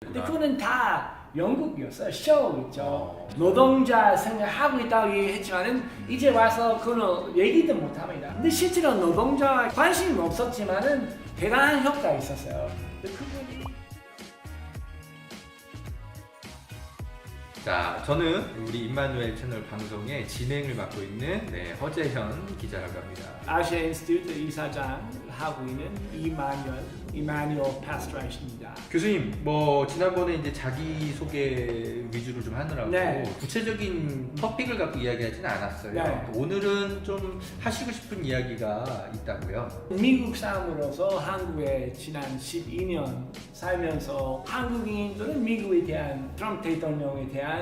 근데 그거는 다 영국이었어요. 쇼 있죠. 노동자 생각하고 있다고 얘기했지만은 이제 와서 그거는 얘기도 못합니다. 근데 실제로 노동자와 관심이 없었지만은 대단한 효과가 있었어요. 그분이 자, 저는 우리 임마누엘 채널 방송의 진행을 맡고 있는 허재현 기자라고 합니다. 아시아 인스티튜트 이사장 하고 있는 이마누엘 파스트라이스입니다. 교수님, 지난번에 이제 자기 소개 위주로 좀 하느라고 구체적인 토픽을 갖고 이야기하지는 않았어요. 네. 오늘은 좀 하시고 싶은 이야기가 있다고요. 미국 사람으로서 한국에 지난 12년 살면서 한국인들은 미국에 대한 트럼프 대통령에 대한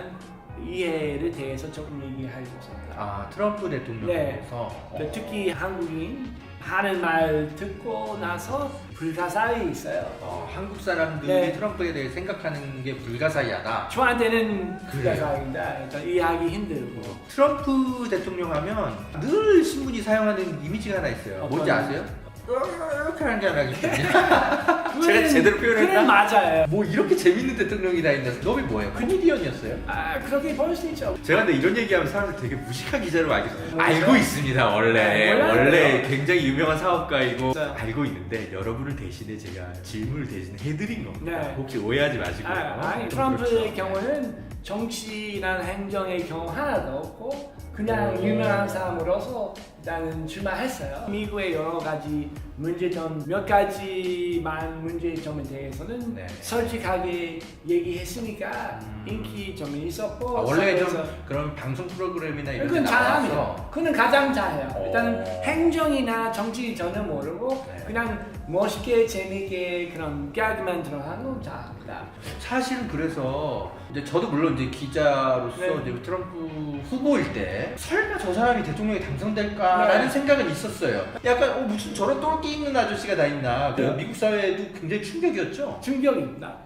이해에 대해서 조금 얘기하겠습니다. 아, 트럼프 대통령에서 특히 한국인 하는 말 듣고 나서 불가사의 있어요. 한국 사람들이 트럼프에 대해 생각하는 게 불가사의하다. 저한테는 불가사의입니다. 그러니까 이해하기 힘들고. 트럼프 대통령 하면 늘 신문이 사용하는 이미지가 하나 있어요. 뭔지 아세요? 이렇게 하는 게 하나 있거든요. 제가 제대로 표현했나? 그래 맞아요. 뭐 이렇게 재밌는 대통령이 다 있나? 너이 뭐예요? 코미디언이었어요? 그렇게 볼 수 있죠. 제가 근데 이런 얘기하면 사람들 되게 무식한 기자로 알고 있습니다. 원래 굉장히 유명한 사업가이고 알고 있는데 여러분을 대신에 제가 질문을 대신 해드린 겁니다. 혹시 오해하지 마시고요. 트럼프의 경우는 정치나 행정의 경우 하나도 없고 그냥 유명한 사람으로서 나는 출마했어요. 미국의 여러 가지 문제점, 몇 가지만 문제점에 대해서는 솔직하게 얘기했으니까 인기 좀 있었고. 원래 좀 그런 방송 프로그램이나 이런 데 그건 잘합니다. 나와서 그는 가장 잘해요. 일단은 행정이나 정치 전혀 모르고 그냥 멋있게 재밌게 그런 개그만 들어가는 건 잘합니다. 사실은 그래서 이제 저도 물론 이제 기자로서 이제 트럼프 후보일 때 설마 저 사람이 대통령에 당선될까라는 생각은 있었어요. 약간 무슨 저런 똘끼 있는 아저씨가 다 있나. 미국 사회에도 굉장히 충격이었죠. 충격입니다.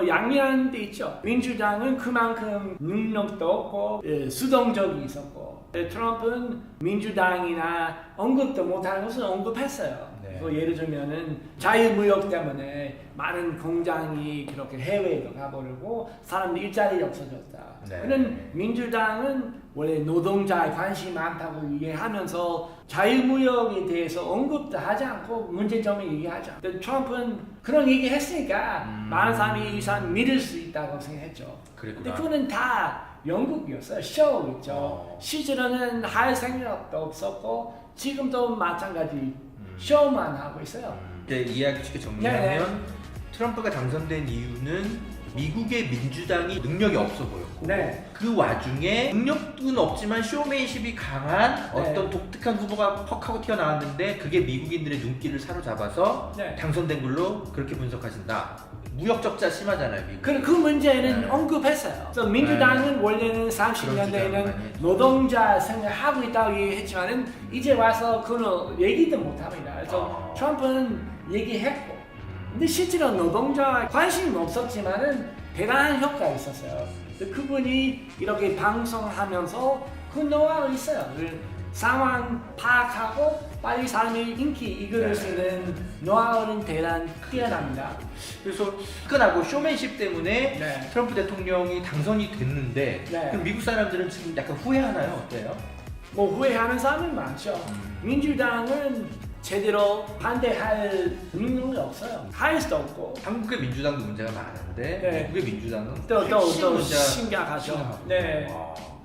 양면한 데 있죠. 민주당은 그만큼 능력도 없고 수동적이 있었고 트럼프는 민주당이나 언급도 못하는 것을 언급했어요. 예를 들면은 자유무역 때문에 많은 공장이 그렇게 해외로 가버리고 사람들 일자리 없어졌다. 그는 민주당은 원래 노동자에 관심이 많다고 얘기하면서 자유무역에 대해서 언급도 하지 않고 문제점을 얘기하죠. 근데 트럼프는 그런 얘기 했으니까 많은 사람이 이 사람 믿을 수 있다고 생각했죠. 근데 그거는 다 영국이었어요. 쇼 있죠. 실제로는 할 생각도 없었고 지금도 마찬가지 쇼만 하고 있어요. 이제 이야기 쉽게 정리하면 트럼프가 당선된 이유는 미국의 민주당이 능력이 없어 보였고 그 와중에 능력은 없지만 쇼맨십이 강한 어떤 독특한 후보가 퍽 하고 튀어나왔는데 그게 미국인들의 눈길을 사로잡아서 당선된 걸로 그렇게 분석하신다. 무역 적자 심하잖아요, 미국. 그 문제는 언급했어요. 그래서 민주당은 원래는 30년대에는 노동자 생각하고 있다고 얘기했지만은 이제 와서 그거는 얘기도 못합니다. 그래서 트럼프는 얘기했고 근데 실제로 노동자와 관심이 없었지만은 대단한 효과가 있었어요. 그분이 이렇게 방송하면서 그 노하우가 있어요. 상황 파악하고 빨리 사람의 인기 이끌을 수 있는 노하우는 대단히 뛰어납니다. 그래서 끝나고 쇼맨십 때문에 트럼프 대통령이 당선이 됐는데 그럼 미국 사람들은 지금 약간 후회하나요? 어때요? 후회하는 사람은 많죠. 민주당은 제대로 반대할 능력이 없어요. 할 수도 없고. 한국의 민주당도 문제가 많은데 미국의 민주당은 또 심각하죠.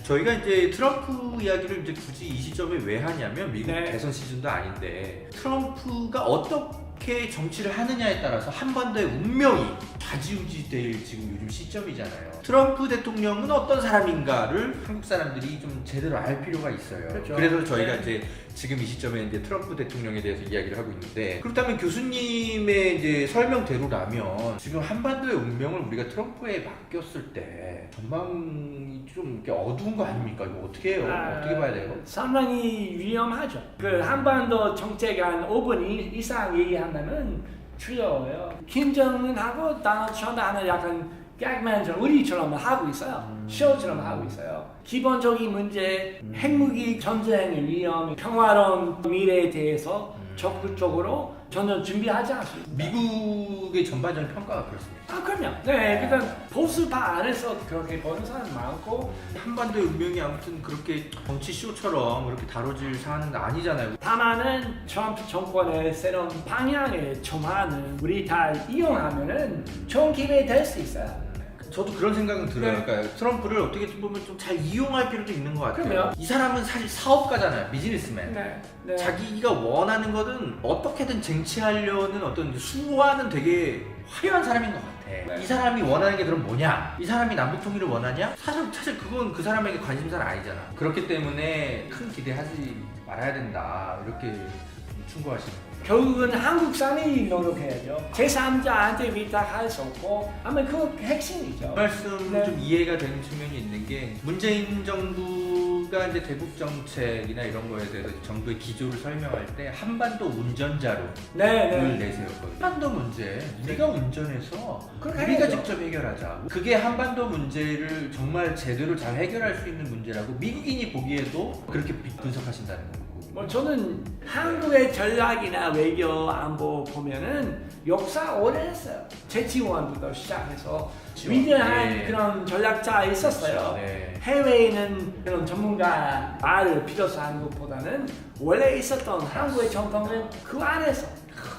저희가 이제 트럼프 이야기를 이제 굳이 이 시점에 왜 하냐면 미국 대선 시즌도 아닌데 트럼프가 어떻게 정치를 하느냐에 따라서 한반도의 운명이 좌지우지될 지금 요즘 시점이잖아요. 트럼프 대통령은 어떤 사람인가를 한국 사람들이 좀 제대로 알 필요가 있어요. 그래서 저희가 이제 지금 이 시점에 이제 트럼프 대통령에 대해서 이야기를 하고 있는데 그렇다면 교수님의 이제 설명대로라면 지금 한반도의 운명을 우리가 트럼프에 맡겼을 때 전망이 좀 이렇게 어두운 거 아닙니까? 이거 어떻게 해요? 어떻게 봐야 돼요? 상당히 위험하죠. 한반도 정책 한 5분 이상 얘기한다면 두려워요. 김정은하고 도널드 트럼프 하는 약간 개그맨처럼 우리처럼 하고 있어요. 쇼처럼 하고 있어요. 기본적인 문제, 핵무기 전쟁의 위험, 평화로운 미래에 대해서 적극적으로 전혀 준비하지 않습니다. 미국의 전반적인 평가가 그렇습니다. 아 그럼요. 네, 그러니까 보수파 안에서 그렇게 보는 사람 많고 한반도의 운명이 아무튼 그렇게 정치 쇼처럼 그렇게 다뤄질 사안은 아니잖아요. 다만은 트럼프 정권의 새로운 방향에 정하는 우리 다 이용하면은 좋은 기회 될 수 있어요. 저도 그런 생각은 들어요. 네. 그러니까 트럼프를 어떻게 보면 좀 잘 이용할 필요도 있는 것 같아요. 그럼요. 이 사람은 사실 사업가잖아요. 비즈니스맨. 네, 네. 자기가 원하는 거는 어떻게든 쟁취하려는 어떤 수완은 되게 화려한 사람인 것 같아. 네. 이 사람이 원하는 게 그럼 뭐냐? 이 사람이 남북 통일을 원하냐? 사실 그건 그 사람에게 관심사는 아니잖아. 그렇기 때문에 큰 기대하지 말아야 된다. 이렇게 충고하시는 거예요. 결국은 한국 사람이 노력해야죠. 제3자한테 위탁할 수 없고 아마 그 핵심이죠. 말씀 네. 좀 이해가 되는 측면이 있는 게 문재인 정부가 이제 대북 정책이나 이런 거에 대해서 정부의 기조를 설명할 때 한반도 운전자로 네, 를 네. 내세웠거든요. 한반도 문제 우리가 운전해서 그렇게 우리가 해야죠. 직접 해결하자. 그게 한반도 문제를 정말 제대로 잘 해결할 수 있는 문제라고 미국인이 보기에도 그렇게 분석하신다는 거고. 뭐 저는 한국의 전략이나 외교 안보 보면은 역사 오래 했어요. 재치원부터 시작해서 위대한 네. 그런 전략자 있었어요. 네. 해외에는 그런 전문가 말을 필요서 하는 것보다는 원래 있었던 한국의 전통은 그 안에서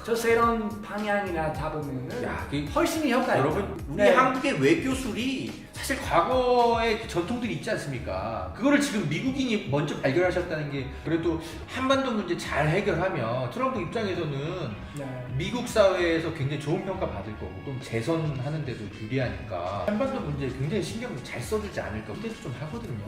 저 새로운 방향이나 잡으면은 야, 그 훨씬 효과있어요. 여러분 우리 네. 한국의 외교술이 사실 과거의 전통들이 있지 않습니까? 그거를 지금 미국인이 먼저 발견하셨다는 게 그래도 한반도 문제 잘 해결하면 트럼프 입장에서는 네. 미국 사회에서 굉장히 좋은 평가 받을 거고 그럼 재선하는 데도 유리하니까 한반도 문제에 굉장히 신경 잘 써주지 않을까 기대도 좀 하거든요.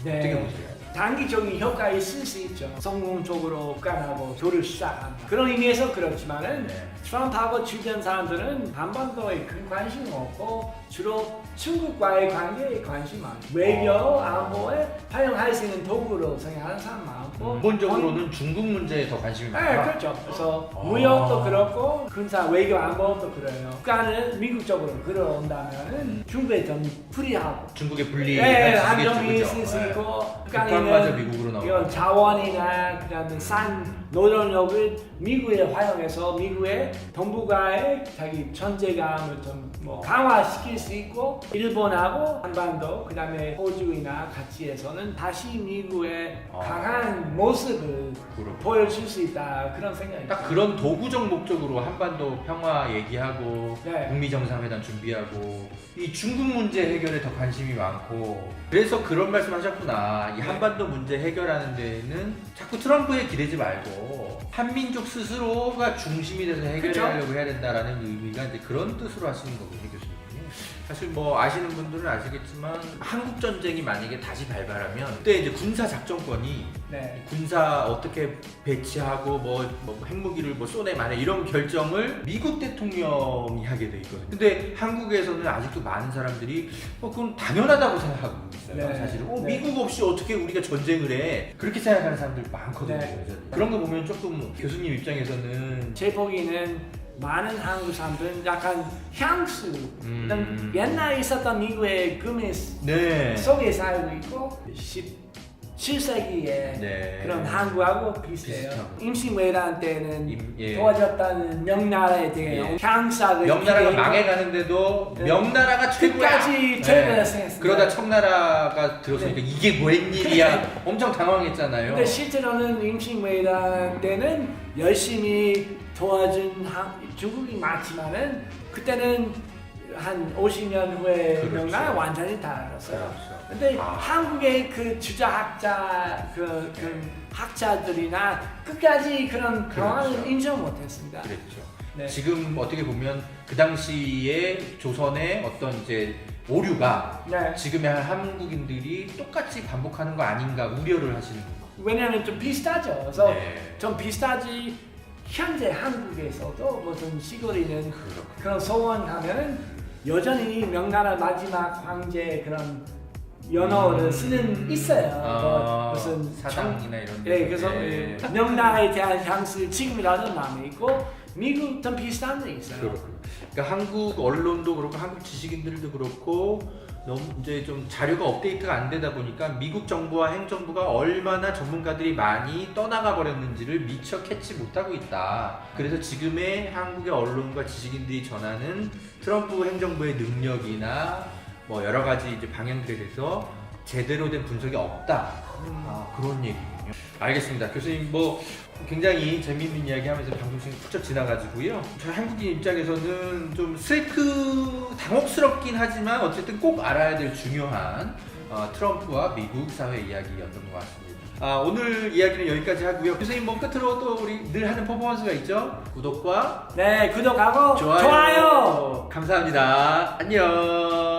네. 어떻게 보세요? 단기적인 효과 있을 수 있죠. 성공적으로 북한하고 교류를 시작한다. 그런 의미에서 그렇지만은 네. 트럼프하고 주변 사람들은 한반도에 큰 관심 없고 주로 중국과의 관계에 관심 많고 외교 안보에 활용할 수 있는 도구로 생각하는 사람 많고 근본적으로는 중국 문제에 더 관심이 네, 많다. 그렇죠. 그래서 아. 무역도 그렇고 군사 외교 안보도 그래요. 북한을 미국 쪽으로 끌어온다면은 중국에 좀 불리하고 중국의 분리 네, 안정이 있을 수 있고 북한마저 미국으로 나오고 이런 자원이나 그다음에 싼 노동력을 미국에 활용해서 미국의 동북아의 자기 존재감을 좀 뭐 강화시킬 수 있고 일본하고 한반도 그다음에 호주이나 같이 해서는 다시 미국의 강한 모습을 그렇구나. 보여줄 수 있다 그런 생각이 딱 그런 도구적 목적으로 한반도 평화 얘기하고 네. 북미 정상회담 준비하고 이 중국 문제 해결에 더 관심이 많고 그래서 그런 말씀하셨구나. 이 한반도 문제 해결하는 데는 자꾸 트럼프에 기대지 말고 한민족 스스로가 중심이 돼서 해결하려고 해야 된다라는 의미가 이제 그런 뜻으로 하시는 거군요, 교수님. 사실 뭐 아시는 분들은 아시겠지만 한국 전쟁이 만약에 다시 발발하면 그때 이제 군사 작전권이 네. 군사 어떻게 배치하고 뭐 핵무기를 뭐 쏘네 마네 이런 결정을 미국 대통령이 하게 돼 있거든요. 근데 한국에서는 아직도 많은 사람들이 그건 당연하다고 생각하고 있어요. 네. 사실은 네. 미국 없이 어떻게 우리가 전쟁을 해 그렇게 생각하는 사람들 많거든요. 네. 그래서 그런 거 보면 조금 교수님 입장에서는 제 보기에는 많은 한국 사람들은 약간 향수 옛날에 있었던 미국의 금의 네. 속에 살고 있고 17세기에 네. 그런 한국하고 비슷해요. 비슷하고. 임시왜란 때는 예. 도와줬다는 명나라에 대해 예. 향사를 명나라가 기대고 망해가는데도 네. 명나라가 최고야. 끝까지 최고라 생각했습니다. 그러다 청나라가 들어서니까 네. 이게 웬일이야. 엄청 당황했잖아요. 근데 실제로는 임시왜란 때는 열심히 도와준 중국이 많지만은 그때는 한 50년 후에 그렇죠. 명나라 완전히 달라졌어요. 그렇죠. 근데 아. 한국의 그 주자학자 그 학자들이나 끝까지 그런 상황을 그렇죠. 인정 못했습니다. 그랬죠. 네. 지금 어떻게 보면 그 당시에 조선의 어떤 이제 오류가 네. 지금의 한국인들이 똑같이 반복하는 거 아닌가 우려를 하시는 거예요. 왜냐하면 좀 비슷하죠. 그래서 네. 좀 비슷하지. 현재 한국에서도 무슨 시골에는 그런 소원 가면은 여전히 명나라 마지막 황제 그런 연호를 쓰는 있어요. 뭐 무슨 사당이나 이런 데. 네, 그래서 명나라에 대한 향수 지금이라도 남아 있고 미국도 비슷한 게 있어요. 그렇군요. 그러니까 한국 언론도 그렇고 한국 지식인들도 그렇고 너무 이제 좀 자료가 업데이트가 안 되다 보니까 미국 정부와 행정부가 얼마나 전문가들이 많이 떠나가 버렸는지를 미처 캐치 못하고 있다. 그래서 지금의 한국의 언론과 지식인들이 전하는 트럼프 행정부의 능력이나 뭐 여러 가지 이제 방향들에 대해서 제대로 된 분석이 없다. 그런 얘기군요. 알겠습니다. 교수님 뭐 굉장히 재미있는 이야기 하면서 방송 시간이 훌쩍 지나가지고요. 저희 한국인 입장에서는 좀 당혹스럽긴 하지만 어쨌든 꼭 알아야 될 중요한 트럼프와 미국 사회 이야기였던 것 같습니다. 오늘 이야기는 여기까지 하고요. 교수님 뭐 끝으로 또 우리 늘 하는 퍼포먼스가 있죠? 구독과 네, 구독하고 좋아요. 감사합니다. 안녕.